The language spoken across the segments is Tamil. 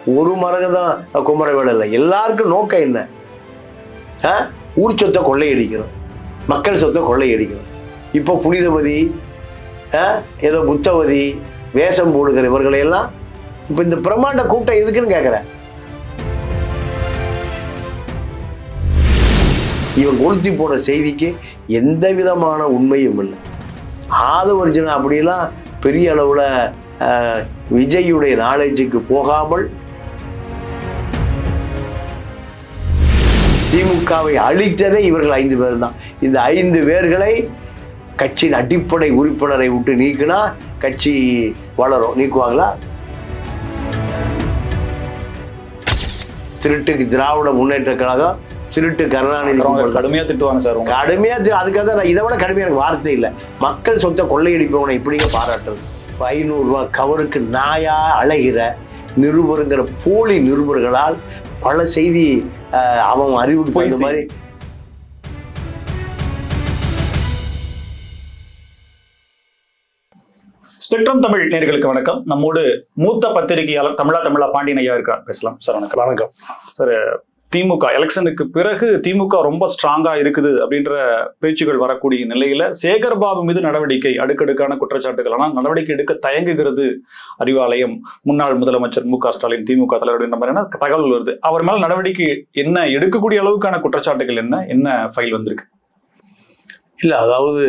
ஒரு மரகதான் குமரவேல் இல்லை. எல்லாருக்கும் நோக்கம் என்ன? ஊர் சொத்தை கொள்ளையடிக்கணும், மக்கள் சொத்தை கொள்ளையடிக்கணும். இப்போ புனிதவதி, ஏதோ புத்தவதி வேஷம் போடுகிற இவர்களையெல்லாம் இப்போ இந்த பிரம்மாண்ட கூட்டம் எதுக்குன்னு கேட்குறேன். இவன் கொளுத்தி போன செய்திக்கு எந்த விதமான உண்மையும் இல்லை. ஆதவர்ஜுனா அப்படியெல்லாம் பெரிய அளவில் விஜயுடைய நாலேஜுக்கு போகாமல் திமுகவை அழித்ததே இவர்கள் 5 பேர் தான். இந்த 5 பேர்களை கட்சியின் அடிப்படை உறுப்பினரை விட்டு நீக்கினா கட்சி வளரும். நீக்குவாங்களா? திருட்டுக்கு திராவிட முன்னேற்ற கழகம், திருட்டு கருணாநிதி கடுமையா திட்டுவாங்க சார். கடுமையா அதுக்காக தான் இதை விட கடுமையா எனக்கு வார்த்தை இல்லை. மக்கள் சொத்தை கொள்ளையடிப்பவனை இப்படிங்க பாராட்டுறது. 500 ரூபா கவருக்கு நாயா அழைகிற நிருபருங்கிற போலி நிருபர்களால் பல செய்தி அவன் அறிவுறுத்த மாதிரி. ஸ்பெக்ட்ரம் தமிழ் நேயர்களுக்கு வணக்கம். நம்மோடு மூத்த பத்திரிகையாளர் தமிழா பாண்டியன் ஐயா இருக்கார், பேசலாம் சார். வணக்கம். வணக்கம் சார். திமுக எலெக்ஷனுக்கு பிறகு திமுக ரொம்ப ஸ்ட்ராங்கா இருக்குது அப்படின்ற பேச்சுகள் வரக்கூடிய நிலையில சேகர்பாபு மீது நடவடிக்கை, அடுக்கடுக்கான குற்றச்சாட்டுகள், ஆனால் நடவடிக்கை எடுக்க தயங்குகிறது அறிவாலயம், முன்னாள் முதலமைச்சர் மு.க. ஸ்டாலின் திமுக தலைவர் அப்படின்ற மாதிரியான தகவல் வருது. அவர் மேல நடவடிக்கை என்ன எடுக்கக்கூடிய அளவுக்கான குற்றச்சாட்டுகள் என்ன ஃபைல் வந்திருக்கு? இல்ல, அதாவது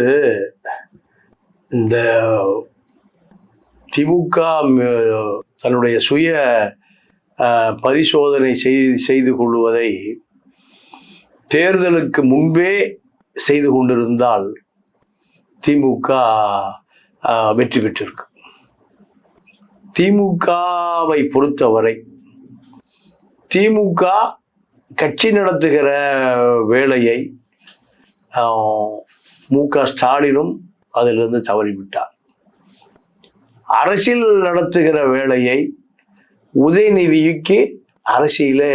இந்த திமுக தன்னுடைய சுய பரிசோதனை செய்து கொள்வதை தேர்தலுக்கு முன்பே செய்து கொண்டிருந்தால் திமுக வெற்றி பெற்றிருக்கு. திமுகவை பொறுத்தவரை திமுக கட்சி நடத்துகிற வேலையை மு.க. ஸ்டாலினும் அதிலிருந்து தவறிவிட்டார். அரசியல் நடத்துகிற வேலையை உதயநிதிக்கு அரசியலே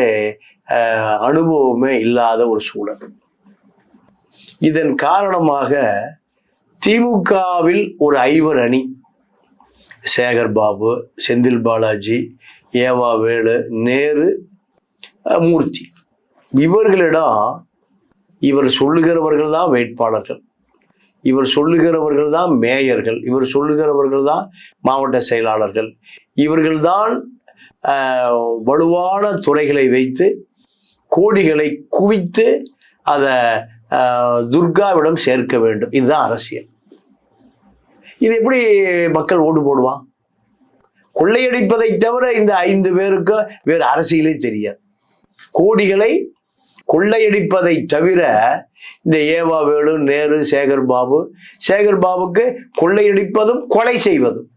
அனுபவமே இல்லாத ஒரு சூழல். இதன் காரணமாக திமுகவில் ஒரு 5 அணி, சேகர்பாபு, செந்தில் பாலாஜி, ஏவா வேலு, நேரு, மூர்த்தி, இவர்களிடம் இவர் சொல்லுகிறவர்கள் தான் வேட்பாளர்கள், இவர் சொல்லுகிறவர்கள் தான் மேயர்கள், இவர் சொல்லுகிறவர்கள் தான் மாவட்ட செயலாளர்கள், இவர்கள்தான் வலுவான துறைகளை வைத்து கோடிகளை குவித்து அதை துர்காவிடம் சேர்க்க வேண்டும். இதுதான் அரசியல். இது எப்படி மக்கள் ஓட்டு போடுவான்? கொள்ளையடிப்பதை தவிர இந்த 5 பேருக்கு வேறு அரசியலே தெரியாது. கோடிகளை கொள்ளையடிப்பதை தவிர இந்த ஏவா வேலு, நேரு, சேகர்பாபுக்கு கொள்ளையடிப்பதும் கொலை செய்வதும்.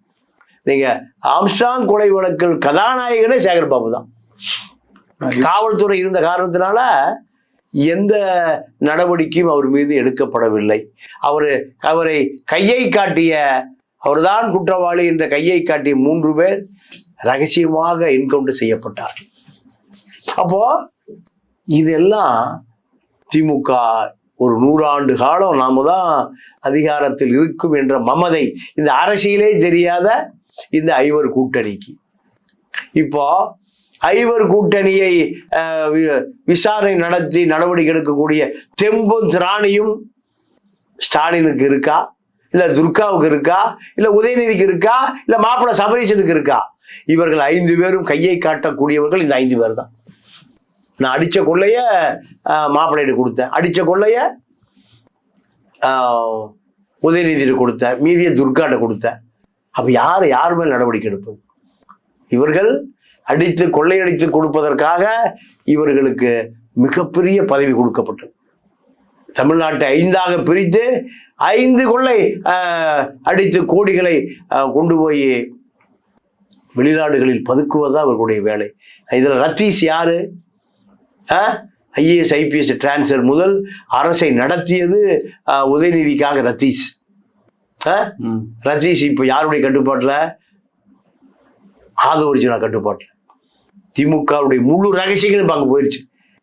நீங்க ஆம்ஸ்ட்ராங் கொலை வழக்கில் கதாநாயகனே சேகர்பாபு தான். காவல்துறை இருந்த காரணத்தினால எந்த நடவடிக்கையும் அவர் மீது எடுக்கப்படவில்லை. அவரை கையை காட்டிய, அவர்தான் குற்றவாளி என்ற கையை காட்டிய 3 பேர் ரகசியமாக என்கவுண்டர் செய்யப்பட்டார். அப்போ இதெல்லாம் திமுக ஒரு 100 ஆண்டு காலம் நாம தான் அதிகாரத்தில் இருக்கும் என்ற மமதை இந்த அரசியலே தெரியாத இந்த 5 கூட்டணிக்கு. இப்போ 5 கூட்டணியை விசாரணை நடத்தி நடவடிக்கை எடுக்கக்கூடிய தெம்பும் திராணியும் ஸ்டாலினுக்கு இருக்கா, இல்ல துர்காவுக்கு இருக்கா, இல்ல உதயநிதிக்கு இருக்கா, இல்ல மாப்பிள்ளை சபரீசனுக்கு இருக்கா? இவர்கள் 5 பேரும் கையை காட்டக்கூடியவர்கள் இந்த 5 பேர் தான். நான் அடிச்ச கொள்ளைய மாப்பிள்ளையிட்டு கொடுத்தேன், அடிச்ச கொள்ளைய உதயநிதியிட்டு கொடுத்தேன், மீதியை துர்காட்ட கொடுத்தேன். அப்ப யார் மேல் நடவடிக்கை எடுப்பது? இவர்கள் அடித்து கொள்ளையடித்து கொடுப்பதற்காக இவர்களுக்கு மிகப்பெரிய பதவி கொடுக்கப்பட்டது. தமிழ்நாட்டை 5ஆக பிரித்து 5 கொள்ளை அடித்து கோடிகளை கொண்டு போய் வெளிநாடுகளில் பதுக்குவதுதான் அவர்களுடைய வேலை. இதுல ரத்தீஸ் யாரு? IAS IPS டிரான்ஸ்ஃபர் முதல் அரசை நடத்தியது உதயநிதிக்காக ரத்தீஸ். ரத்தீஸ் இப்ப யாருடைய கட்டுப்பாட்டுல? ஆதவர்ஜுனா கட்டுப்பாட்டுல. திமுகவுடைய முழு ரகசியங்களும் பார்க்க போயிருச்சு.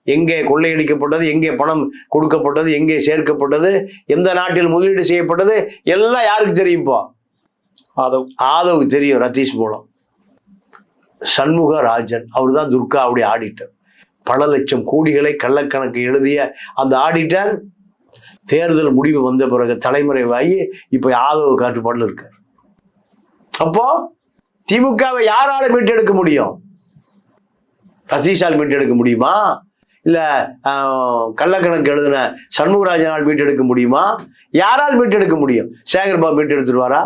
எங்கே கொள்ளையடிக்கப்பட்டது, எங்கே பணம் கொடுக்கப்பட்டது, எங்கே சேர்க்கப்பட்டது, எந்த நாட்டில் முதலீடு செய்யப்பட்டது எல்லாம் யாருக்கு தெரியும்? இப்போ ஆதவுக்கு தெரியும், ரத்தீஷ் மூலம். சண்முகராஜன், அவர் தான் துர்காவுடைய ஆடிட்டர். பல லட்சம் கோடிகளை கள்ளக்கணக்கு எழுதிய அந்த ஆடிட்டர் தேர்தல் முடிவு வந்த பிறகு தலைமறைவாகி இப்ப ஆதரவு காட்டுப்பாடுல இருக்கார். அப்போ திமுகவை யாரால மீட்டெடுக்க முடியும்? ரத்தீஷால் மீட்டெடுக்க முடியுமா? இல்ல கள்ளக்கணக்கு எழுதின சண்முகராஜனால் மீட்டெடுக்க முடியுமா? யாரால் மீட்டெடுக்க முடியும்? சேகர்பாபு மீட்டெடுத்துருவாரா?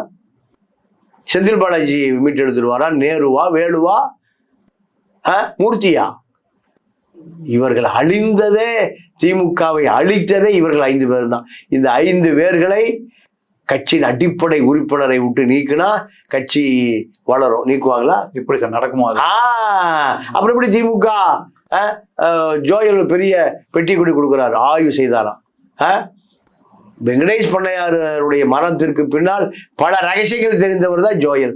செந்தில் பாலாஜி மீட்டெடுத்துருவாரா? நேருவா? வேலுவா? மூர்த்தியா? இவர்கள் அழிந்ததே, திமுகவை அழித்ததே இவர்கள் 5 பேர் தான். இந்த 5 பேர்களை கட்சியின் அடிப்படை உறுப்பினரை விட்டு நீக்கினா கட்சி வளரும். நீக்குவாங்களா? இப்படி சார் நடக்குமா? அப்புறம் எப்படி திமுக ஜோயல் பெரிய பெட்டி கொடி கொடுக்கிறார், ஆய்வு செய்தாராம். வெங்கடேஷ் பண்ணையாருடைய மரணத்திற்கு பின்னால் பல ரகசியங்கள் தெரிந்தவர் தான் ஜோயல்.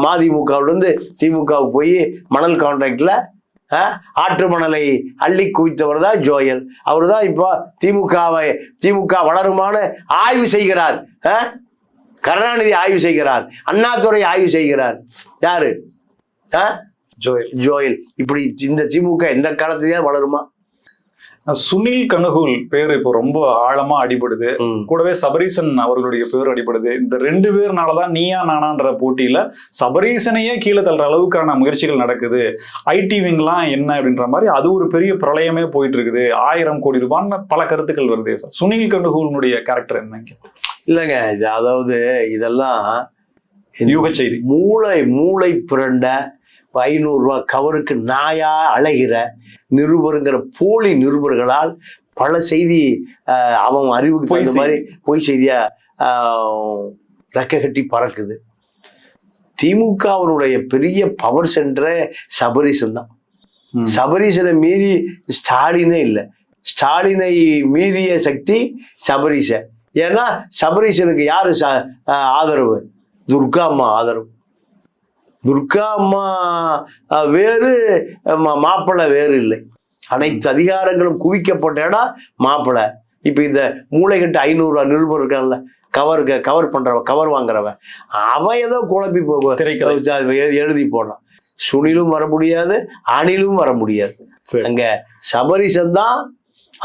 மதிமுகவிலிருந்து திமுகவுக்கு போய் மணல் கான்ட்ராக்ட்ல ஆற்று மணலை அள்ளி குவித்தவர் தான் ஜோயல். அவர் தான் இப்போ திமுக வளருமான ஆய்வு செய்கிறார். கருணாநிதி ஆய்வு செய்கிறார், அண்ணாதுரை ஆய்வு செய்கிறார். யாரு? ஜோயல். இப்படி இந்த திமுக எந்த காலத்திலேயே வளருமா? சுனில் கனுகூல் பேர் இப்போ ரொம்ப ஆழமா அடிபடுது. கூடவே சபரீசன் அவர்களுடைய பேர் அடிபடுது. இந்த 2 பேர்னாலதான் நீயா நானான்ற போட்டியில சபரீசனையே கீழே தள்ளுற அளவுக்கான முயற்சிகள் நடக்குது. ஐடி விங்லாம் என்ன அப்படின்ற மாதிரி அது ஒரு பெரிய பிரளயமே போயிட்டு இருக்குது. 1000 கோடி ரூபான்னு பல கருத்துக்கள் வருது. சுனில் கனுகூலினுடைய கேரக்டர் என்னங்க? இல்லைங்க, அதாவது இதெல்லாம் யூக செய்தி. மூளை புரண்ட 500 ரூபாய் கவருக்கு நாயா அழைகிற நிருபருங்கிற போலி நிருபர்களால் பல செய்தி அவன் அறிவுக்கு தகுந்த மாதிரி பொய் செய்தியா ரெக்க கட்டி பறக்குது. திமுகவினுடைய பெரிய பவர் சென்டரே சபரீசன் தான். சபரீசனை மீறி ஸ்டாலினே இல்லை. ஸ்டாலினை மீறிய சக்தி சபரீச. ஏன்னா சபரீசனுக்கு யாரு ஆதரவு? துர்கா அம்மா ஆதரவு. துர்கா அம்மா வேறு, மாப்பிள்ளை வேறு இல்லை. அனைத்து அதிகாரங்களும் குவிக்கப்பட்ட இடம் மாப்பிள்ளை. இப்ப இந்த மூளைகட்டு 500 ரூபாய் நிருபர் இருக்கான்ல, கவர் பண்றவன், கவர் வாங்குறவன், அவன் ஏதோ குழப்பி எழுதி போனான். சுனிலும் வர முடியாது, அணிலும் வர முடியாது. அங்க சபரீசன் தான்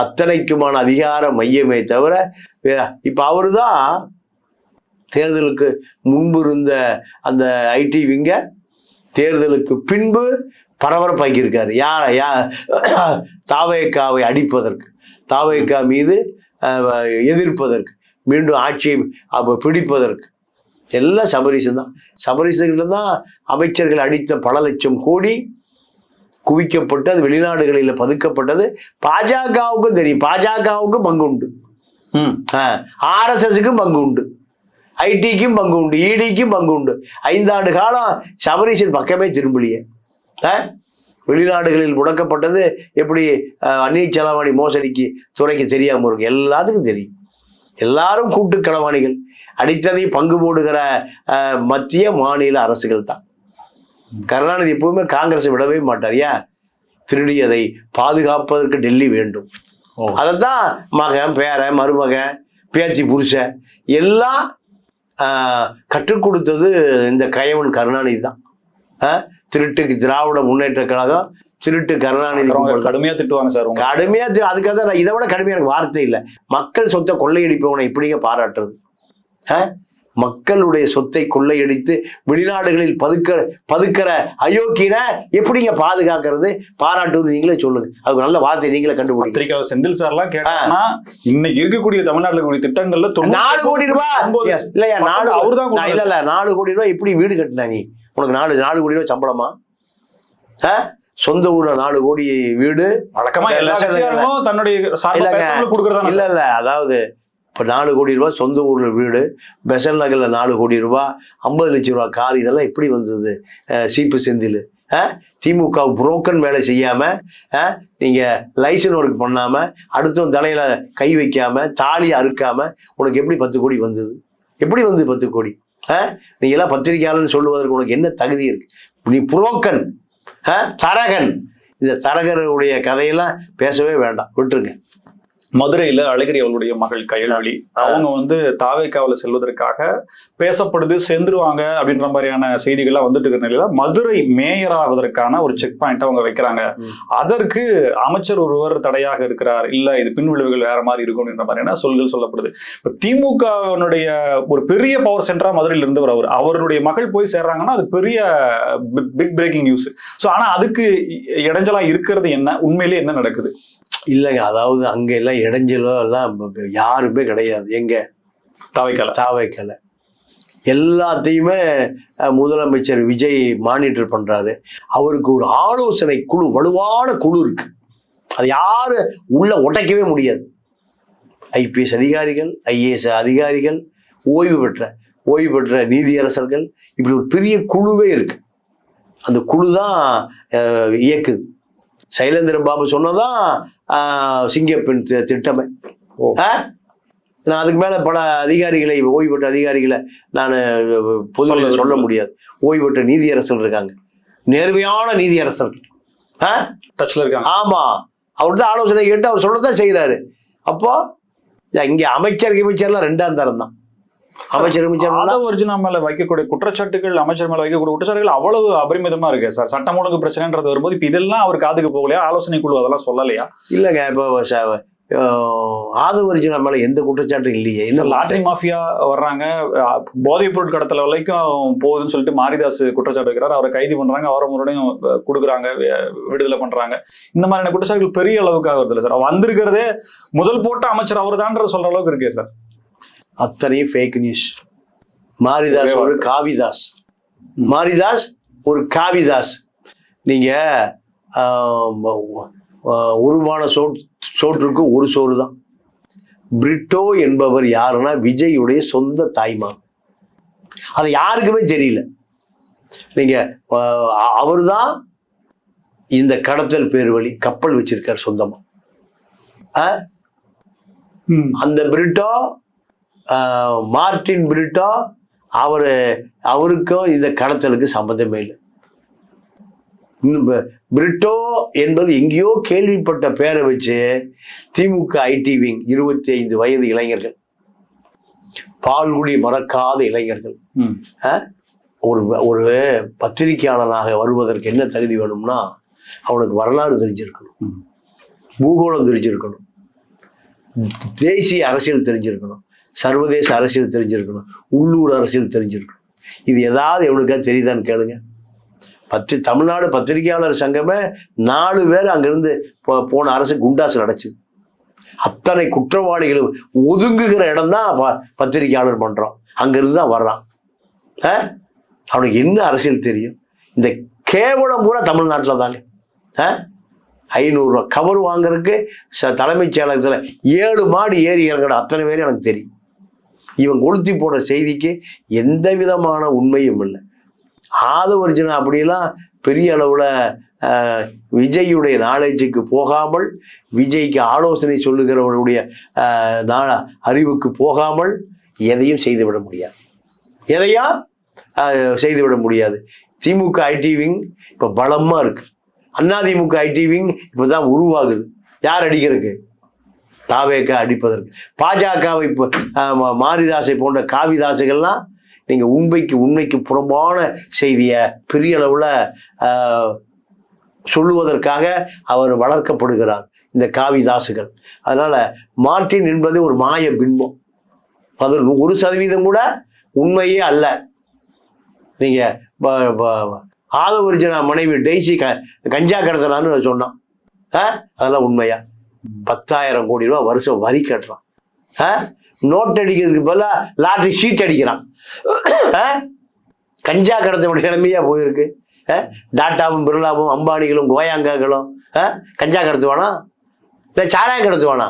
அத்தனைக்குமான அதிகார மையமே தவிர இப்ப அவருதான் தேர்தலுக்கு முன்பு இருந்த அந்த ஐடி விங்க தேர்தலுக்கு பின்பு பரபரப்பாக்கியிருக்காரு. தாவேக்காவை அடிப்பதற்கு, தாவேக்கா மீது எதிர்ப்பதற்கு, மீண்டும் ஆட்சியை பிடிப்பதற்கு எல்லாம் சபரீசன் தான். சபரீசன்கிட்ட தான் அமைச்சர்கள் அடித்த பல லட்சம் கோடி குவிக்கப்பட்டு அது வெளிநாடுகளில் பதுக்கப்பட்டது. பாஜகவுக்கும் தெரியும், பாஜகவுக்கும் பங்கு உண்டு, RSSக்கும் பங்கு உண்டு, ஐடிக்கும் பங்கு உண்டு, இடிக்கும் பங்கு உண்டு. 5 ஆண்டு காலம் சபரீசன் பக்கமே திரும்பலையே. வெளிநாடுகளில் முடக்கப்பட்டது எப்படி அந்நிய செலவாணி மோசடிக்கு துறைக்கு தெரியாம இருக்கு, எல்லாத்துக்கும் தெரியும். எல்லாரும் கூட்டு களவாணிகள். அடித்ததை பங்கு போடுகிற மத்திய மாநில அரசுகள் தான். கருணாநிதி எப்பவுமே காங்கிரஸை விடவே மாட்டார். ஏன்? திருடியதை பாதுகாப்பதற்கு டெல்லி வேண்டும். அதைத்தான் மகன், பேரன், மருமகன், பேச்சு, புருஷன் எல்லாம் கற்றுக் கொடுத்தது இந்த கயவன் கருணாநிதி தான். திருட்டுக்கு திராவிட முன்னேற்ற கழகம், திருட்டு கருணாநிதி கடுமையா திட்டுவாங்க சார். கடுமையா அதுக்காக தான் இதை விட கடுமையா எனக்கு வார்த்தை இல்லை. மக்கள் சொத்தை கொள்ளையடிப்பவனை இப்படிங்க பாராட்டுறது? மக்களுடைய சொத்தை கொள்ளையடித்து வெளிநாடுகளில் பதுக்கிற அயோக்கியனை எப்படிங்க பாதுகாக்கிறது, பாராட்டுவது? நீங்களே சொல்லுங்க. அதுக்கு நல்ல வார்த்தை நீங்களே கண்டுபிடிக்க. செந்தில் சார் எல்லாம் கேட்டா இன்னைக்கு இருக்கக்கூடிய தமிழ்நாட்டில் இருக்கக்கூடிய திட்டங்கள்ல 4 கோடி ரூபாய் இல்லையா? 4 கோடி ரூபாய் எப்படி வீடு கட்டினா? நீ உனக்கு 4 கோடி ரூபாய் சம்பளமா? சொந்த ஊர்ல 4 கோடி வீடு வழக்கமா எல்லா கட்சிகளும் தன்னுடைய இல்ல. அதாவது இப்போ 4 கோடி ரூபாய் சொந்த ஊர்ல வீடு, பெசல் நகர்ல 4 கோடி ரூபாய், 50 லட்சம் ரூபாய் கார், இதெல்லாம் எப்படி வந்தது? சீப்பு செந்தில் திமுக புரோக்கன் வேலை செய்யாம, நீங்க லைசன் ஒர்க் பண்ணாம, அடுத்தவன் தலையில கை வைக்காம, தாலி அறுக்காம உனக்கு எப்படி 10 கோடி வந்தது? எப்படி வந்து 10 கோடி? நீ எல்லாம் பத்திரிகையாளர்னு சொல்லுவதற்கு உனக்கு என்ன தகுதி இருக்கு? நீ புரோக்கன், தரகன். இந்த தரகருடைய கதையெல்லாம் பேசவே வேண்டாம், விட்டுருங்க. மதுரையில அழகிரி அவளுடைய மகள் கயல்வழி அவங்க வந்து தாவேக்காவுல செல்வதற்காக பேசப்படுது, சென்றுவாங்க அப்படின்ற மாதிரியான செய்திகள்லாம் வந்துட்டு இருக்கிற நிலையில மதுரை மேயர் ஆவதற்கான ஒரு செக் பாயிண்ட் அவங்க வைக்கிறாங்க. அதற்கு அமைச்சர் ஒருவர் தடையாக இருக்கிறார், இல்ல இது பின்விளைவுகள் வேற மாதிரி இருக்கும் அப்படின்ற மாதிரியான சொல்கள் சொல்லப்படுது. திமுகவினுடைய ஒரு பெரிய பவர் சென்டரா மதுரையில் இருந்தவர் அவருடைய மகள் போய் சேர்றாங்கன்னா அது பெரிய பிக் பிரேக்கிங் நியூஸ். ஸோ ஆனா அதுக்கு இடைஞ்சலா இருக்கிறது என்ன, உண்மையிலேயே என்ன நடக்குது? இல்லைங்க, அதாவது அங்க எல்லாம் இடைஞ்சலோ எல்லாம் யாருமே கிடையாது. எங்க தாவைக்கல எல்லாத்தையுமே முதலமைச்சர் விஜய் மானிட்டர் பண்றாரு. அவருக்கு ஒரு ஆலோசனை குழு, வலுவான குழு இருக்கு. அது யாரு உள்ள உடைக்கவே முடியாது. ஐபிஎஸ் அதிகாரிகள், ஐஏஎஸ் அதிகாரிகள், ஓய்வு பெற்ற நீதியரசர்கள், இப்படி ஒரு பெரிய குழுவே இருக்கு. அந்த குழு தான் இயக்குது. சைலேந்திர பாபு சொன்னதான் சிங்கப்பெண் திட்டமே. நான் அதுக்கு மேல பல அதிகாரிகளை, ஓய்வு பெற்ற அதிகாரிகளை நான் பொதுவில் சொல்ல முடியாது. ஓய்வு பெற்ற நீதியரசர்கள் இருக்காங்க, நேர்மையான நீதியரசர்கள் டச்ல இருக்காங்க. ஆமா, அவர்தான் ஆலோசனை கேட்டு அவர் சொல்லதான் செய்யறாரு. அப்போ இங்க அமைச்சர்லாம் ரெண்டாம் தரம் தான். அமைச்சர் மேல வைக்கக்கூடிய குற்றச்சாட்டுகள், அமைச்சர் மேல வைக்கக்கூடிய குற்றச்சாட்டுகள் அவ்வளவு அபரிமிதமா இருக்கு சார். சட்டம் ஒழுங்கு பிரச்சனைன்றது வரும்போது இப்ப இதெல்லாம் அவர் காதுக்கு போகலையா? ஆலோசனை குழு அதெல்லாம் சொல்லலையா? இல்லங்க, இப்போ ஆதவர்ஜுனா மேல எந்த குற்றச்சாட்டும் இல்லையே. இன்னும் லாட்டரி மாஃபியா வர்றாங்க, போதைப் பொருள் கடத்தல வரைக்கும் போகுதுன்னு சொல்லிட்டு மாரிதாஸ் குற்றச்சாட்டு வைக்கிறார். அவரை கைது பண்றாங்க, அவரை முறையும் கொடுக்குறாங்க, விடுதலை பண்றாங்க. இந்த மாதிரியான குற்றச்சாட்டுகள் பெரிய அளவுக்காக வருது இல்லை சார்? வந்திருக்கிறதே முதல் போட்ட அமைச்சர் அவர் தான் சொல்ற அளவுக்கு இருக்கே சார். அத்தனையும் ஃபேக் நியூஸ். மாரிதாஸ் ஒரு காவிதாஸ். நீங்க உருவான சோற்றுக்கு ஒரு சோறு தான். பிரிட்டோ என்பவர் யாருன்னா விஜயுடைய சொந்த தாய்மான். அது யாருக்குமே தெரியல. நீங்க அவர்தான் இந்த கடத்தல் பேர் வழி கப்பல் வச்சிருக்கார் சொந்தமா. அந்த பிரிட்டோ, மார்டின் பிரிட்டோ, அவருக்கும் இந்த கடத்தலுக்கு சம்பந்தமே இல்லை. பிரிட்டோ என்பது எங்கேயோ கேள்விப்பட்ட பேரை வச்சு திமுக ஐடி விங் 25 வயது இளைஞர்கள், பால்குடி மறக்காத இளைஞர்கள், ஒரு பத்திரிகையாளனாக வருவதற்கு என்ன தகுதி வேணும்னா அவனுக்கு வரலாறு தெரிஞ்சிருக்கணும், பூகோளம் தெரிஞ்சிருக்கணும், தேசிய அரசியல் தெரிஞ்சிருக்கணும், சர்வதேச அரசியல் தெரிஞ்சிருக்கணும், உள்ளூர் அரசியல் தெரிஞ்சிருக்கணும். இது ஏதாவது எவனுக்கா தெரியுதான்னு கேளுங்க. தமிழ்நாடு பத்திரிகையாளர் சங்கமே 4 பேர் அங்கிருந்து போன அரசு குண்டாசு நடச்சுது. அத்தனை குற்றவாளிகளும் ஒதுங்குகிற இடம் தான் பத்திரிகையாளர் பண்றோம். அங்கிருந்து தான் வர்றான். அவனுக்கு என்ன அரசியல் தெரியும்? இந்த கேவலம் பூரா தமிழ்நாட்டில் தாங்க. 500 ரூபா கவர் வாங்குறதுக்கு தலைமைச் செயலகத்தில் 7 மாடி ஏறி இறங்கணும். அத்தனை பேரும் எனக்கு தெரியும். இவன் கொளுத்தி போன செய்திக்கு எந்த விதமான உண்மையும் இல்லை. ஆதவர்ஜுனா அப்படியெல்லாம் பெரிய அளவுல விஜயுடைய நாலேஜுக்கு போகாமல், விஜய்க்கு ஆலோசனை சொல்லுகிறவனுடைய அறிவுக்கு போகாமல் எதையும் செய்துவிட முடியாது. திமுக ஐடி விங் இப்ப பலமா இருக்கு. அதிமுக ஐடி விங் இப்பதான் உருவாகுது. யார் அடிக்கிறதுக்கு? தாவேக்கா அடிப்பதற்கு. பாஜகவை மாரிதாசை போன்ற காவிதாசுகள்லாம் நீங்க உண்மைக்கு புறம்பான செய்தியை பெரிய அளவுல சொல்லுவதற்காக அவர் வளர்க்கப்படுகிறார், இந்த காவிதாசுகள். அதனால மார்டின் என்பது ஒரு மாய பின்பம். அது 1% கூட உண்மையே அல்ல. நீங்க ஆதவர்ஜுனா மனைவி டெய்ஸி கஞ்சா கடத்தலான்னு சொன்னான். அதெல்லாம் உண்மையா? 10,000 கோடி ரூபாய் வருஷம் வரி கட்டுறான். நோட் அடிக்கிறதுக்கு பதிலா லாட்டரி ஷீட் அடிக்கிறான். கஞ்சா கடத்தக்கூடிய நிலைமையா போயிருக்கு. டாட்டாவும் பிர்லாவும் அம்பானிகளும் கோயாங்காக்களும் கஞ்சா கடத்துவானா? இல்ல சாராயம் கடத்துவானா?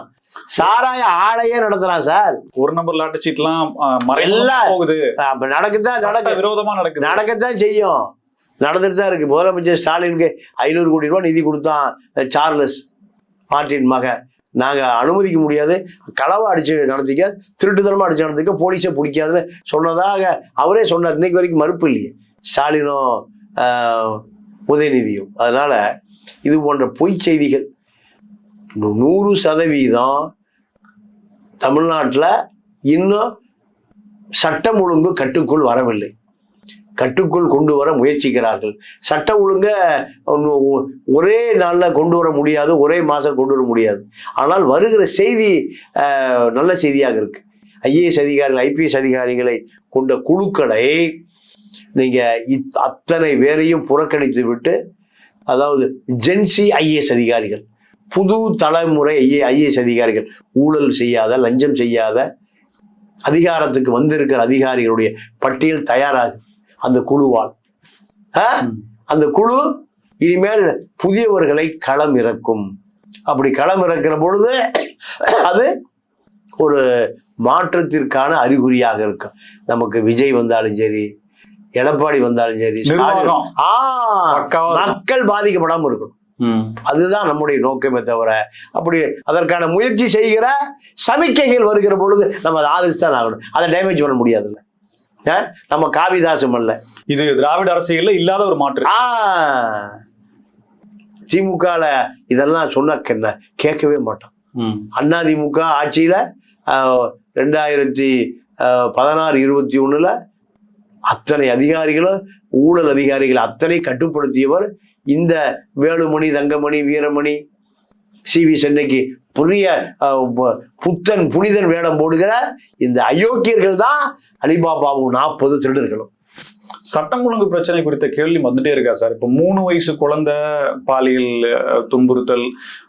சாராய ஆலையே நடத்துறான் சார். ஒரு நம்பர் லாட்டரி சீட்லாம் நடக்கத்தான் செய்யும். நடந்துட்டு தான் இருக்கு. முதலமைச்சர் ஸ்டாலினுக்கு 500 கோடி ரூபாய் நிதி கொடுத்தான் சார்லஸ் மார்டின் மகன். நாங்க அனுமதிக்க முடியாது, களவா அடிச்சு நடத்திக்க, திருட்டுத்தனமா அடிச்சு நடத்திக்க, போலீஸை பிடிக்காதுன்னு சொன்னதாக அவரே சொன்னார். இன்னைக்கு வரைக்கும் மறுப்பு இல்லையே ஸ்டாலினும் உதயநிதியும். அதனால இது போன்ற பொய் செய்திகள் 100% தமிழ்நாட்டில் இன்னும் சட்டம் ஒழுங்கு கட்டுக்குள் வரவில்லை. கட்டுக்குள் கொண்டு வர முயற்சிக்கிறார்கள். சட்ட ஒழுங்க ஒரே நாளில் கொண்டு வர முடியாது, ஒரே மாதம் கொண்டு வர முடியாது. ஆனால் வருகிற செய்தி நல்ல செய்தியாக இருக்கு. ஐஏஎஸ் அதிகாரிகள், ஐபிஎஸ் அதிகாரிகளை கொண்ட குழுக்களை நீங்கள் அத்தனை பேரையும் புறக்கணித்து விட்டு, அதாவது ஜென்சி ஐஏஎஸ் அதிகாரிகள், புது தலைமுறை ஐஏஎஸ் அதிகாரிகள், ஊழல் செய்யாத, லஞ்சம் செய்யாத, அதிகாரத்துக்கு வந்திருக்கிற அதிகாரிகளுடைய பட்டியல் தயாராகு அந்த குழுவால். அந்த குழு இனிமேல் புதியவர்களை களம் இறக்கும். அப்படி களம் இறக்கிற பொழுது அது ஒரு மாற்றத்திற்கான அறிகுறியாக இருக்கும். நமக்கு விஜய் வந்தாலும் சரி, எடப்பாடி வந்தாலும் சரி, மக்கள் பாதிக்கப்படாமல் இருக்கணும். அதுதான் நம்முடைய நோக்கமே தவிர, அப்படி அதற்கான முயற்சி செய்கிற சமிக்கைகள் வருகிற பொழுது நம்ம அதை ஆதரிச்சுதான் ஆகணும். அதை டேமேஜ் பண்ண முடியாதுல்ல. நம்ம காவிதாசம் அல்ல. இது திராவிட அரசியல்ல இல்லாத ஒரு மாற்று. திமுகல இதெல்லாம் சொன்னா கேட்கவே மாட்டோம். அதிமுக ஆட்சியில 2016-21 அத்தனை அதிகாரிகளும், ஊழல் அதிகாரிகள் அத்தனை கட்டுப்படுத்தியவர் இந்த வேலுமணி, தங்கமணி, வீரமணி, சிவி சென்னைக்கு புதிய புத்தன் புனிதன் வேடம் போடுகிற இந்த அயோக்கியர்கள் தான் அலிபாபாவும் 40 திருடர்களும். சட்டம் ஒழுங்கு பிரச்சனை குறித்த கேள்வி வந்துட்டே இருக்கா சார்? இப்ப 3 வயசு குழந்தை பாலியல் துன்புறுத்தல்,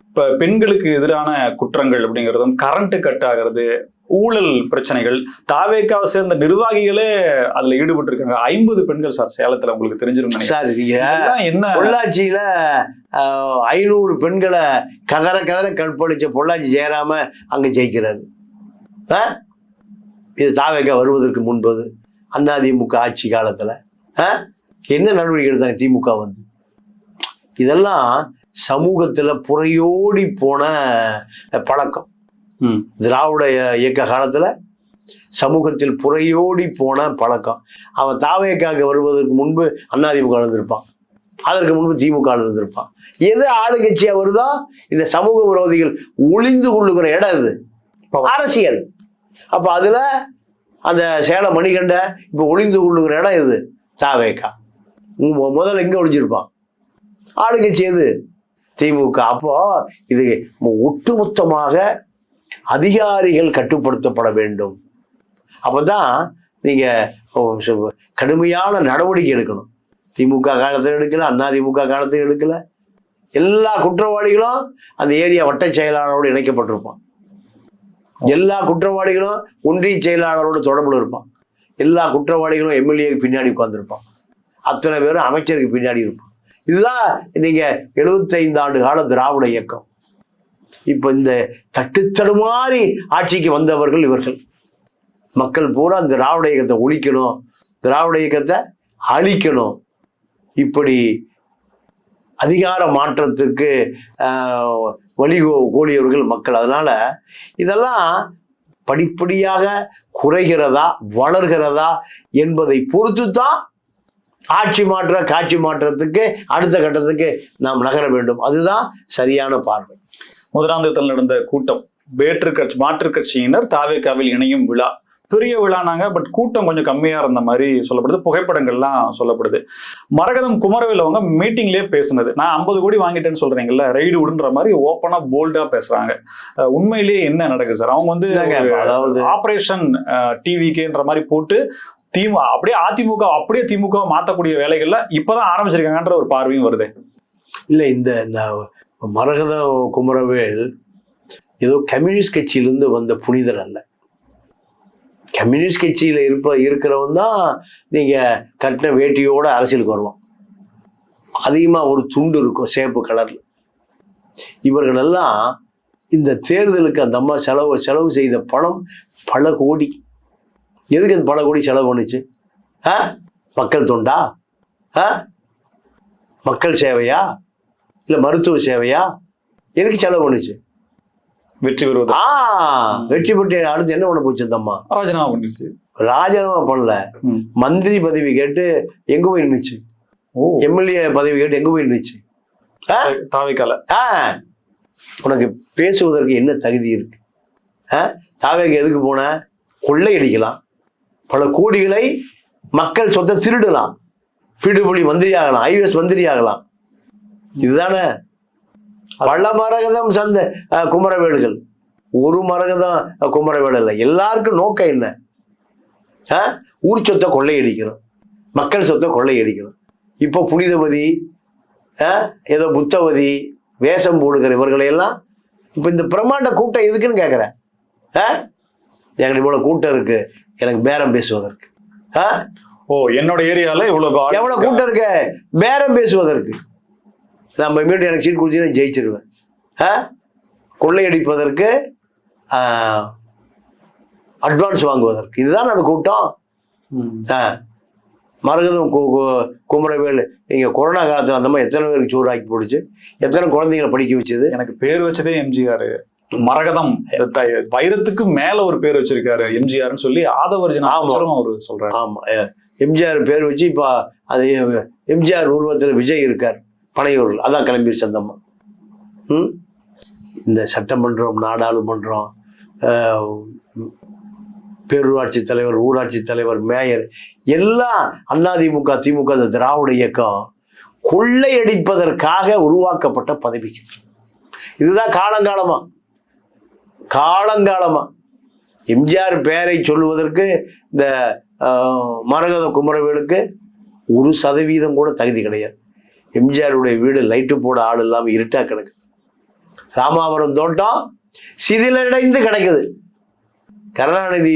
இப்ப பெண்களுக்கு எதிரான குற்றங்கள் அப்படிங்கிறதும், கரண்ட் கட் ஆகிறது, ஊழல் பிரச்சனைகள், தாவேக்காவை சேர்ந்த நிர்வாகிகளே அதுல ஈடுபட்டு இருக்காங்க. 50 பெண்கள் சார் சேலத்துல, உங்களுக்கு தெரிஞ்சிருக்கும் சார். என்ன பொள்ளாச்சியில 500 பெண்களை கதற கற்பழிச்ச பொள்ளாச்சி ஜெயராம அங்க ஜெயிக்கிறாரு. இது தாவேக்கா வருவதற்கு முன்பது அதிமுக ஆட்சி காலத்துல என்ன நடவடிக்கை எடுத்தாங்க திமுக வந்து? இதெல்லாம் சமூகத்துல புறையோடி போன பழக்கம். திராவிட இயக்க காலத்துல சமூகத்தில் புறையோடி போன பழக்கம். அவன் தாவேக்காக வருவதற்கு முன்பு அதிமுக இருந்திருப்பான், அதற்கு முன்பு திமுக இருந்திருப்பான். எது ஆளுங்கட்சியா வருதோ இந்த சமூக விரோதிகள் ஒளிந்து கொள்ளுகிற இடம் இது அரசியல். அப்ப அதுல அந்த சேலம் மணிகண்ட இப்ப ஒளிந்து கொள்ளுகிற இடம் இது தாவேக்கா. முதல்ல எங்க ஒளிஞ்சிருப்பான்? ஆளுங்கட்சி எது? திமுக. அப்போ இது ஒட்டுமொத்தமாக அதிகாரிகள் கட்டுப்படுத்தப்பட வேண்டும். அப்பதான் நீங்க கடுமையான நடவடிக்கை எடுக்கணும். திமுக காலத்தில் எடுக்கல, அதிமுக காலத்தில் எடுக்கல. எல்லா குற்றவாளிகளும் அந்த ஏரியா வட்ட செயலாளரோடு இணைக்கப்பட்டிருப்பான். எல்லா குற்றவாளிகளும் ஒன்றிய செயலாளரோடு தொடர்புல இருப்பான். எல்லா குற்றவாளிகளும் எம்எல்ஏக்கு பின்னாடி உட்கார்ந்துருப்பான். அத்தனை பேரும் அமைச்சருக்கு பின்னாடி இருப்பான். இதுதான் நீங்க 75 ஆண்டு கால திராவிட இயக்கம். இப்ப இந்த தட்டுத்தடுமாறி ஆட்சிக்கு வந்தவர்கள் இவர்கள். மக்கள் பூரா இந்த திராவிட இயக்கத்தை ஒழிக்கணும், திராவிட இயக்கத்தை அழிக்கணும், இப்படி அதிகார மாற்றத்துக்கு வழிகோலியவர்கள் மக்கள். அதனால இதெல்லாம் படிப்படியாக குறைகிறதா வளர்கிறதா என்பதை பொறுத்து தான் காட்சி மாற்றத்துக்கு அடுத்த கட்டத்துக்கு நாம் நகர வேண்டும். அதுதான் சரியான பார்வை. முதலாந்தத்தில் நடந்த கூட்டம், மாற்றுக் கட்சியினர் தாவேக்காவில் இணையும் விழா, பெரிய விழானாங்க. பட் கூட்டம் கொஞ்சம் கம்மியா இருந்த மாதிரி சொல்லப்படுது. புகைப்படங்கள்லாம் சொல்லப்படுது. மரகதம் குமரவேல் அவங்க மீட்டிங்லயே பேசுனது, நான் 50 கோடி வாங்கிட்டேன்னு சொல்றீங்கல்ல, ரைடு விடுன்ற மாதிரி ஓப்பனா போல்டா பேசுறாங்க. உண்மையிலேயே என்ன நடக்குது சார்? அவங்க வந்து அதாவது ஆபரேஷன் டிவிக்குன்ற மாதிரி போட்டு அப்படியே அதிமுக அப்படியே திமுக மாத்தக்கூடிய வேலைகள்ல இப்பதான் ஆரம்பிச்சிருக்காங்கன்ற ஒரு பார்வையும் வருது. இல்ல, இந்த மரகத குமரவேல் ஏதோ கம்யூனிஸ்ட் கட்சியிலிருந்து வந்த புனிதர் அல்ல. கம்யூனிஸ்ட் கட்சியில இருக்கிறவன் தான் நீங்க கட்டின வேட்டியோட அரசியலுக்கு வருவான். அதிகமா ஒரு துண்டு இருக்கும் சேப்பு கலர்ல. இவர்கள் எல்லாம் இந்த தேர்தலுக்கு அந்த அம்மா செலவு செய்த பணம் பல கோடி. எதுக்கு அந்த பல கோடி செலவு பண்ணுச்சு? மக்கள் தொண்டா? மக்கள் சேவையா? இல்ல மருத்துவ சேவையா? எதுக்கு செலவு பண்ணுச்சு? வெற்றி பெறுவது. வெற்றி பெற்று அடுத்து என்ன பண்ண போச்சு? அந்த அம்மா ராஜினாமா பண்ணிச்சு. ராஜினாமா பண்ணல, மந்திரி பதவி கேட்டு எங்க போய் நின்னுச்சு? எம்எல்ஏ பதவி கேட்டு எங்க போய் நின்னுச்சு? தாவேக்கால. உனக்கு பேசுவதற்கு என்ன தகுதி இருக்கு? தாவேக்கு எதுக்கு போன? கொள்ளையடிக்கலாம், பல கோடிகளை மக்கள் சொத்தை திருடலாம், பிடிபுலி மந்திரி ஆகலாம், ஐஎஸ் மந்திரி ஆகலாம். இதுதானே பல மரகதம் சந்த குமரவேலுகள், ஒரு மரகதம் குமரவேலு இல்லை. எல்லாருக்கும் நோக்கம் என்ன? ஊர் சொத்தை கொள்ளையடிக்கணும், மக்கள் சொத்தை கொள்ளையடிக்கணும். இப்போ புனிதவதி, ஏதோ புத்தவதி வேஷம் போடுகிற இவர்களையெல்லாம் இப்போ இந்த பிரம்மாண்ட கூட்டம் எதுக்குன்னு கேட்குறேன். எனக்கு இவ்வளவு கூட்டம் இருக்கு, எனக்கு பேரம் பேசுவதற்கு. என்னோட ஏரியால எவ்வளவு கூட்டம் இருக்கு பேரம் பேசுவதற்கு. நம்ம மீண்டும் எனக்கு சீட் கொடுத்தீங்கன்னா ஜெயிச்சிருவேன். கொள்ளையடிப்பதற்கு, அட்வான்ஸ் வாங்குவதற்கு. இதுதான் அந்த கூட்டம். மரகதம் குமரவேலு, நீங்க கொரோனா காலத்துல அந்த மாதிரி எத்தனை பேருக்கு சூறாக்கி போடுச்சு, எத்தனை குழந்தைங்களை படிக்க வச்சது. எனக்கு பேர் வச்சதே எம்ஜிஆர். மரகதம் வைரத்துக்கு மேல ஒரு பேர் வச்சிருக்காரு எம்ஜிஆர்னு சொல்லி ஆதவர்ஜன் அவரு சொல்றாரு. ஆமா, எம்ஜிஆர் பேர் வச்சு இப்ப அது எம்ஜிஆர் உருவத்துல விஜய் இருக்கார் பனையூர்ல, அதான் கிளம்பி சந்தம்மா. இந்த சட்டமன்றம், நாடாளுமன்றம், பேரூராட்சி தலைவர், ஊராட்சி தலைவர், மேயர் எல்லாம் அதிமுக திமுக திராவிட இயக்கம் கொள்ளையடிப்பதற்காக உருவாக்கப்பட்ட பதவிக்கு. இதுதான் காலங்காலமா எம்ஜிஆர் பெயரை சொல்லுவதற்கு இந்த மரகத குமரவேலுக்கு 1% கூட தகுதி கிடையாது. எம்ஜிஆருடைய வீடு லைட்டு போட ஆள் இல்லாம இருட்டா கிடக்குது. ராமாபுரம் தோட்டம் சிதிலடைந்து கிடக்குது. கருணாநிதி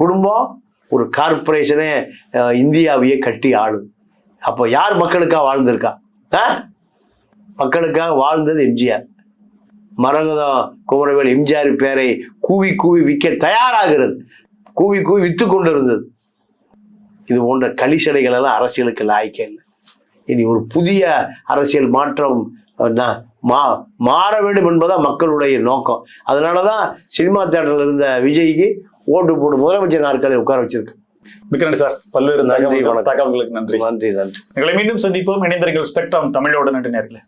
குடும்பம் ஒரு கார்பரேஷனே இந்தியாவையே கட்டி ஆளுது. அப்போ யார் மக்களுக்காக வாழ்ந்திருக்கா? மக்களுக்காக வாழ்ந்தது எம்ஜிஆர். மரகதம் குமரவேலு எம்ஜிஆர் பேரை கூவி கூவி விற்க தயாராகிறது, கூவி கூவி வித்து கொண்டு இருந்தது. இது போன்ற களிசடைகள் எல்லாம் அரசியலுக்கு லாய்க்க இல்லை. இனி ஒரு புதிய அரசியல் மாற்றம் மாற வேண்டும் என்பதான் மக்களுடைய நோக்கம். அதனாலதான் சினிமா தியேட்டர்ல இருந்த விஜய்க்கு ஓட்டு போட்டு முதலமைச்சர் நாற்காலில் உட்கார வச்சிருக்கு. மிக்க நன்றி சார். பல்வேறு தகவல்களுக்கு நன்றி. நன்றி. எங்களை மீண்டும் சந்திப்போம். இணைந்திருங்கள் ஸ்பெக்ட்ரம் தமிழோடு. நன்றி நேயர்களே.